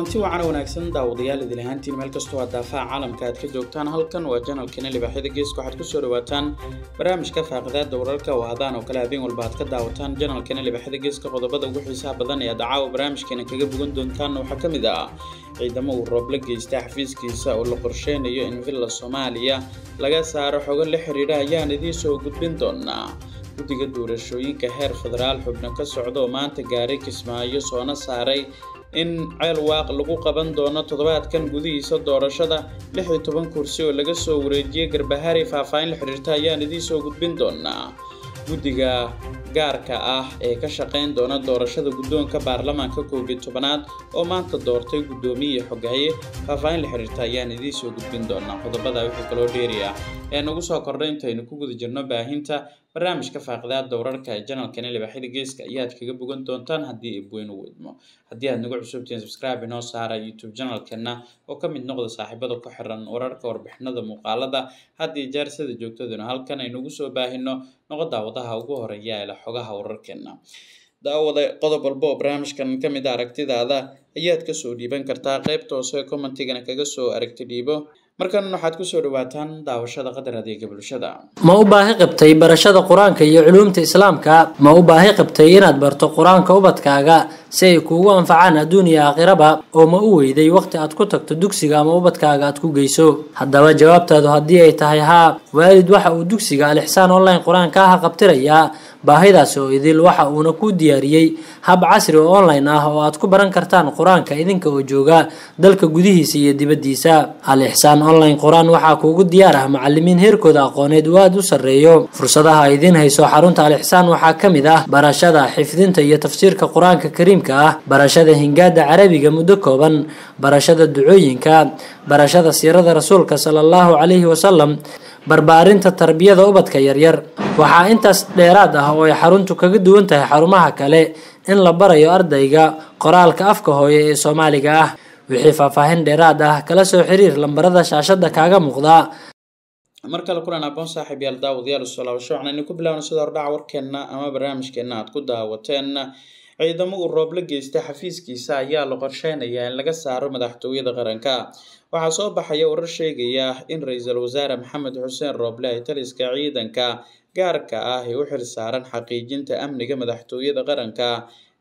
kulanti wacan wanaagsan daawadayaal idil ahaantiin meel kastoo aad daafaca caalamka aad ka joogtaan halkan waa channelkeena libaaxyada geeska waxaad ku soo dhawaataan barnaamijka faaqidaada wararka oo hadaan oo kale habeen walba aad ka daawataan channelkeena libaaxyada geeska qodobada ugu xiisaha badan ee dacaawa barnaamijkeena kaga bogan doontaan waxaa kamid ah ciidamo uu roob la geystay xafiiskiisa oo la qorsheynayo in villa Soomaaliya laga saaro xogo la xiriira ayaan idin soo gudbin doonaa guddiga doorashooyinka heer federaal xubno ka socdo maanta gaaray Kismaayo soona saaray in ceel waaq lagu qaban doono toddobaadkan gudihiisa doorashada 16 kursi oo laga soo wareejiyay Garbahari faahfaahin la xiriirta ayaan idin soo gudbin doonaa guddiga gaarka ah ee ka shaqeyn doona doorashada guddoonka baarlamaanka 11aad oo maanta doortay guddoomiye xogaye faahfaahin la xiriirta ayaan idin soo gudbin doonaa qodobada wixii kale oo dheeri ah ee nagu soo kordhay intaynu ku guda jirno baahinta barnaamijka faaqidaada wararka ee channelkeena libaaxyada geeska ayaad kaga bogan doontaan haddii ay weyn u weydmo haddii aad nagu cusubtiin subscribe inoo saara YouTube channelkeena oo ka mid noqda saaxiibada ku xiran wararka warbixinada muuqaalada haddii jaarsada joogtaduna halkan ay nagu soo baahino noqo daawadaha ugu horeeya ee xogaha wararkeena daawada qodob walba oo barnaamijkan ka mid ah aragtidaada ayaad ka soo dhiiban kartaa qaybta hoose commentigana kaga soo aragti dhiibo markan waxaad ku soo dhawaataan daawashada qadar adeega bulshada ma u baahi qabtay barashada quraanka iyo culuumta islaamka ma u baahi qabtay inaad barto quraanka ubadkaaga si ay kuugu anfacaan adduun iyo aakhiraba oo ma u weyday waqti aad ku tagto dugsiga ama ubadkaaga aad ku geyso haddaba jawaabtaadu haddii ay tahay haa waalid waxa uu dugsiga Al-Ihsaan online quraanka ah qabtiraya baahidaas oo idil waxa uuna ku diyaariyay hab casri oo online ah oo aad ku baran kartaan quraanka idinka oo jooga dalka gudihiisa iyo dibaddiisa Al-Ihsaan online quraan waxa kuugu diyaar ah macallimiin heerkooda aqooneed oo aad u sareeyo fursadaha idin hayso xarunta Al-Ihsaan waxa kamid ah barashada xifdinta iyo tafsiirka quraanka kariimka ah barashada hingaada carabiga muddo kooban barashada ducooyinka barashada siirada rasuulka sallallahu alayhi wasallam barbaarinta tarbiyada ubadka yaryar waxa intaas dheeraad ah oo ay xaruntu kaga duwan tahay xarumaha kale in la barayo ardayga qoraalka afka hooyo ee Soomaaliga ah wixii faahfaahin dheeraad ah kala soo xiriir lambarada shaashada kaaga muuqda markale kulan aqoon saaxiibayaal daawadayaal salaam shacnayna ku bilaabno sida hordhaca warkeena ama barnaamijkeena aad ku daawateen ciidamo uu roob la geystay xafiiskiisa ayaa la qorsheynayaa in laga saaro madaxtooyada qaranka waxaa soo baxaya warar sheegaya in ra'iisul wasaare Maxamed Xuseen Rooble ay taliska ciidanka gaarka ah ee u xilsaaran xaqiijinta amniga madaxtooyada qaranka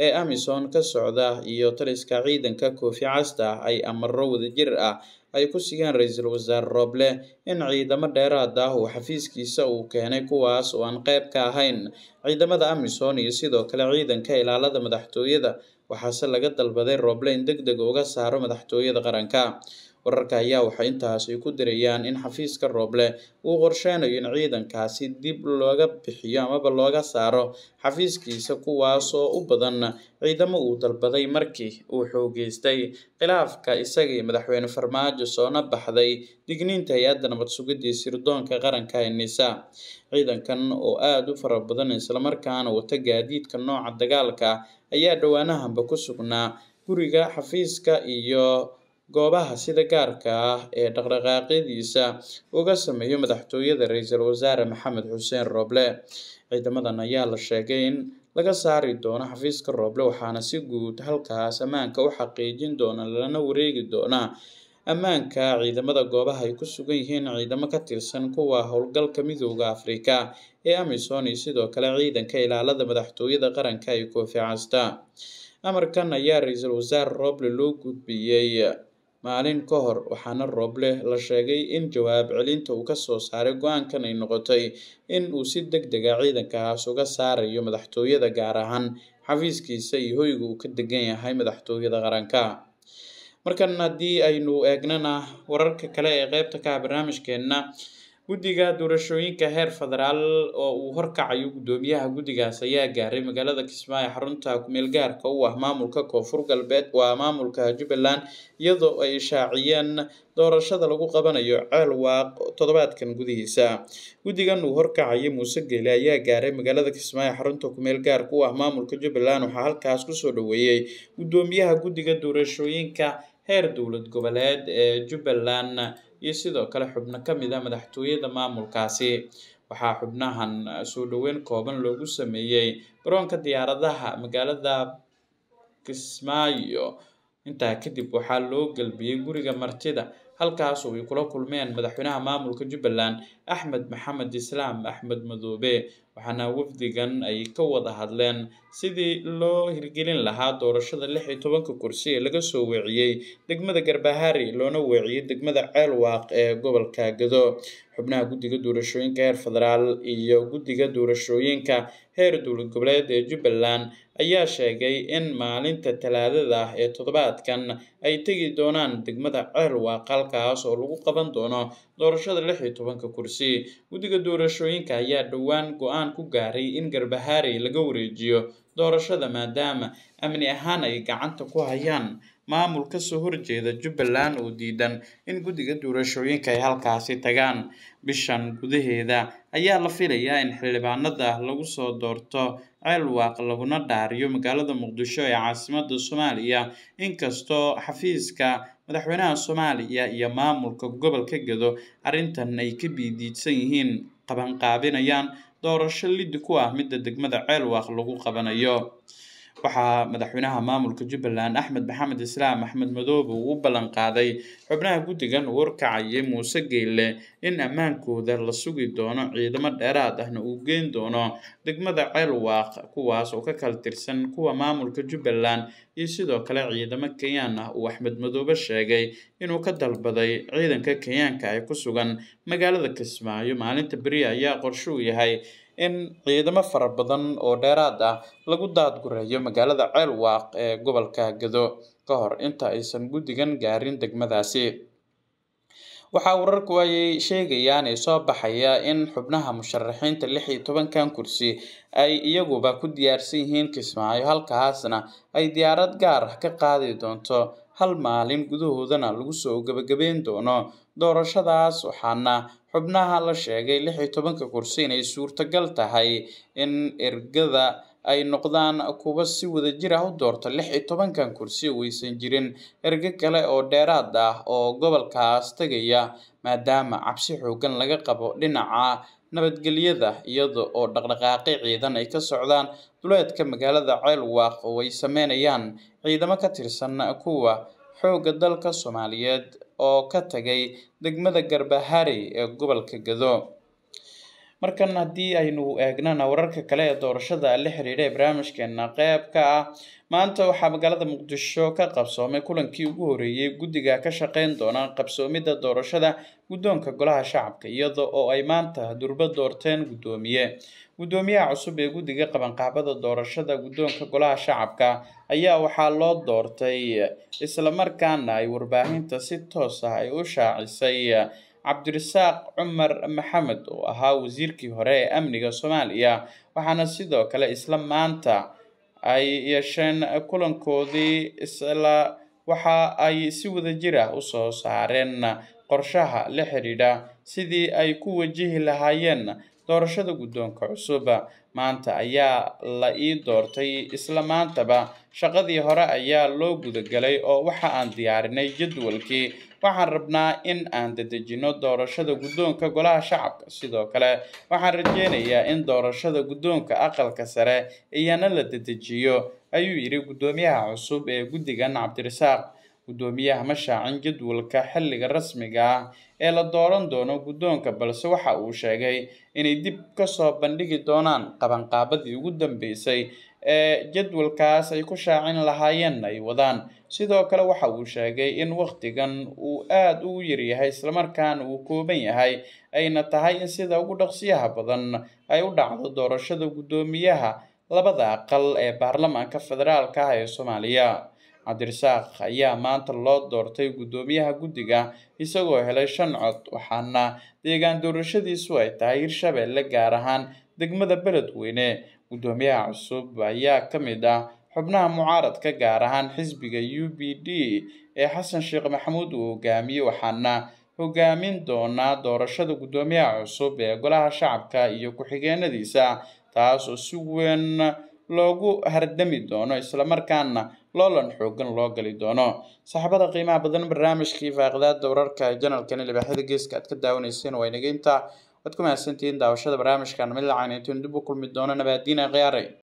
ee Amisom ka socda iyo taliska ciidanka Koofi Casta ay amaro wadajir ah ay ku siiyaan ra'iisul wasaare Rooble in ciidamo dheeraad ah oo xafiiskiisa uu keenay kuwaas oo aan qayb ka ahayn ciidamada Amisom iyo sidoo kale ciidanka ilaalada madaxtooyada waxaase laga dalbaday Rooble in degdeg uga saaro madaxtooyada qaranka wararka ayaa waxa intaas ay ku dirayaan in xafiiska Rooble uu qorsheynayo in ciidankaasi dib looga bixiyo ama looga saaro xafiiskiisa kuwaas oo u badan ciidamo uu dalbaday markii uu xoogeystay khilaafka isaga iyo madaxweyne Farmaajo soo baxday digniinta hay'adda nabad sugidda sirdoonka qaranka ee NISA ciidankan oo aad u fara badan isla markaana wata gaadiidka nooca dagaalka ayaa dhawaanahanba ku sugnaa guriga xafiiska iyo goobaha sida gaarka ah ee dhaqdhaqaaqyadiisa uga sameeyo madaxtooyada ra'iisul wasaare Maxamed Xuseen Rooble ciidamadan ayaa la sheegay in laga saari doono xafiiska Rooble waxaana si guud halkaas ammaanka u xaqiijin doona lana wareegi doona ammaanka ciidamada goobaha ay ku sugan yihiin ciidamo ka tirsan kuwa howlgalka midowga Afrika ee Amisom iyo sidoo kale ciidanka ilaalada madaxtooyada qaranka ee Koofi Casta amarkan ayaa ra'iisul wasaare Rooble loo gudbiyay maalin ka hor waxaana Rooble la sheegay in jawaab celinta uu ka soo saaray go'aankan ay noqotay in uu si degdeg ah ciidankaas uga saarayo madaxtooyada gaar ahaan xafiiskiisa iyo hoyga uu ka degan yahay madaxtooyada qaranka markan haddii aynu eegnana wararka kale ee qaybta ka barnaamijkeena guddiga doorashooyinka heer federaal oo uu horkacayo guddoomiyaha guddigaas ayaa gaaray magaalada Kismaayo xarunta ku meel gaarka u ah maamulka Koonfur Galbeed waa maamulka Jubbaland iyadoo ay shaaciyeen doorashada lagu qabanayo ceel waaq toddobaadkan gudihiisa guddigan uu horkacayo Muuse Geele ayaa gaaray magaalada Kismaayo xarunta ku meel gaarka u ah maamulka Jubbaland waxa halkaas ku soo dhaweeyay guddoomiyaha guddiga doorashooyinka heer dowlad goboleed ee Jubbaland iyo sidoo kale xubno kamid ah madaxtooyada maamulkaasi waxaa xubnahan soo dhaweyn kooban loogu sameeyay garoonka diyaaradaha magaalada Kismaayo intaa kadib waxaa loo galbiyey guriga martida halkaas oo ay kula kulmeen madaxweynaha maamulka Jubbaland Axmed Maxamed Islaam Axmed Madoobe waxaana wafdigan ay ka wada hadleen sidii loo hirgelin lahaa doorashada 16 kursi ee laga soo weeciyey degmada Garbaharey loona weeciyey degmada Ceelwaaq ee gobolka Gado xubnaha guddiga doorashooyinka heer federaal iyo guddiga doorashooyinka heer dowlad goboleed ee Jubbaland ayaa sheegay in maalinta Talaadada ah ee toddobaadkan ay tagi doonaan degmada Ceelwaaq halkaas oo lagu qaban doono doorashada 16 kursi guddiga doorashooyinka ayaa dhowaan go'aan ku gaaray in Garbaharey laga wareejiyo doorashada maadaama amni ahaan ay gacanta ku hayaan maamul ka soo horjeeda Jubbaland oo diidan in guddiga doorashooyinka ay halkaasi tagaan bishan gudaheeda ayaa la filayaa in xildhibaanada lagu soo doorto Ceelwaaq laguna dhaariyo magaalada Muqdisho ee caasimadda Soomaaliya inkastoo xafiiska madaxweynaha Soomaaliya iyo maamulka gobolka Gado arrintan ay ka biidiysan yihiin qabanqaabinayaan doorasho lid ku ah midda degmada Ceelwaaq lagu qabanayo waxaa madaxweynaha maamulka Jubbaland Axmed Maxamed Islaam Axmed Madoobe uu ballan qaaday xubnaha guddigan warkacayay Muuse Geelle in ammaankooda la sugi doono ciidamo dheeraad ahna uu geyn doono degmada Ceelwaaq kuwaas oo ka kala tirsan kuwa maamulka Jubbaland iyo sidoo kale ciidamo Kenyaan ah uu Axmed Madoobe sheegay inuu ka dalbaday ciidanka Kenyaanka ay ku sugan magaalada Kismaayo maalinta beri ayaa qorshe u yahay in ciidamo fara badan oo dheeraad ah lagu daadgureeyo magaalada Ceelwaaq ee gobolka Gado ka hor inta aysan guddigan gaarin degmadaasi waxaa wararku ay sheegayaan ee soo baxaya in xubnaha musharaxiinta 16 kursi ay iyaguba ku diyaarsan yihiin Kismaayo halkaasna ay diyaarad gaar ah ka qaadi doonto hal maalin gudahoodana lagu soo gabagabeyn doono doorashadaas waxaana xubnaha la sheegay 16 kursi inay suurtagal tahay in ergada ay noqdaan kuwa si wada jir ah u doorto 16 kursi oo aysan jirin erga kale oo dheeraad ah oo gobolkaas tagaya maadaama cabsi xoogan laga qabo dhinaca nabadgelyada iyada oo dhaqdhaqaaqyo ciidan ay ka socdaan duleedka magaalada Ceelwaaq oo ay sameynayaan ciidamo ka tirsan kuwa xoogga dalka Soomaaliyeed oo ka tagay degmada Garbaharey ee gobolka Gado markan haddii aynu eegnana wararka kale ee doorashada la xiriira barnaamijkeena qayb ka ah maanta waxaa magaalada Muqdisho ka qabsoomay kulankii ugu horeeyay guddiga ka shaqeyn doona qabsoomida doorashada guddoonka golaha shacabka iyada oo ay maanta durba doorteen gudoomiyaha cusub ee guddiga qabanqaabada doorashada guddoonka golaha shacabka ayaa waxaa loo doortay isla markaana ay warbaahinta si toos ah ay u shaacisay Cabdirasaaq Cumar Maxamed oo ahaa wasiirkii hore ee amniga Soomaaliya waxaana sidoo kale isla maanta ay yeesheen kulankoodii isla waxa ay si wada jir ah u soo saareen qorshaha la xiriira sidii ay ku wajihi lahaayeen doorashada guddoonka cusub maanta ayaa la ii doortay isla maantaba shaqadii hore ayaa loo gudagalay oo waxa aan diyaarinay jadwalkii waxaan rabnaa in aan dedejino doorashada guddoonka golaha shacabka sidoo kale waxaan rajeynayaa in doorashada guddoonka aqalka sare iyana la dedejiyo ayuu yiri gudoomiyaha cusub ee guddigan Cabdirasaaq gudoomiyaha ma shaacin jadwalka xilliga rasmiga ah ee la dooran doono guddoonka balse waxa uu sheegay inay dib ka soo bandhigi doonaan qabanqaabadii ugu dambeysay ee jadwalkaas ay ku shaacin lahaayeen ay wadaan sidoo kale waxa uu sheegay in waqtigan uu aad ugu yar yahay isla markaana uu kooban yahay ayna tahay in sida ugu dhaqsiyaha badan ay u dhacdo doorashada gudoomiyaha labada aqal ee baarlamaanka federaalka ah ee Soomaaliya Cabdirasaaq ayaa maanta loo doortay gudoomiyaha guddiga isagoo helay 5 cod waxaana deegaan doorashadiisu ay tahay Hirshabelle gaar ahaan degmada Beledweyne gudoomiyaha cusub ayaa ka mid ah xubnaha mucaaradka gaar ahaan xisbiga UPD ee Xasan Sheekh Maxamuud uu hogaamiyo waxaana hogaamin doona doorashada gudoomiyaha cusub ee golaha shacabka iyo ku-xigeenadiisa taas oo si weyn loogu hardami doono isla markaana loolan xoogan loo gali doono saxaabada qiimaha badan barnaamijkii faaqadaada wararka janalkan libaaxida geeska aad ka daawanayseen waa inaga inta wad ku mahadsantihiin daawashada barnaamijkan mid lacayn intuu dib u kulmi doono nabaadiina khiyaaray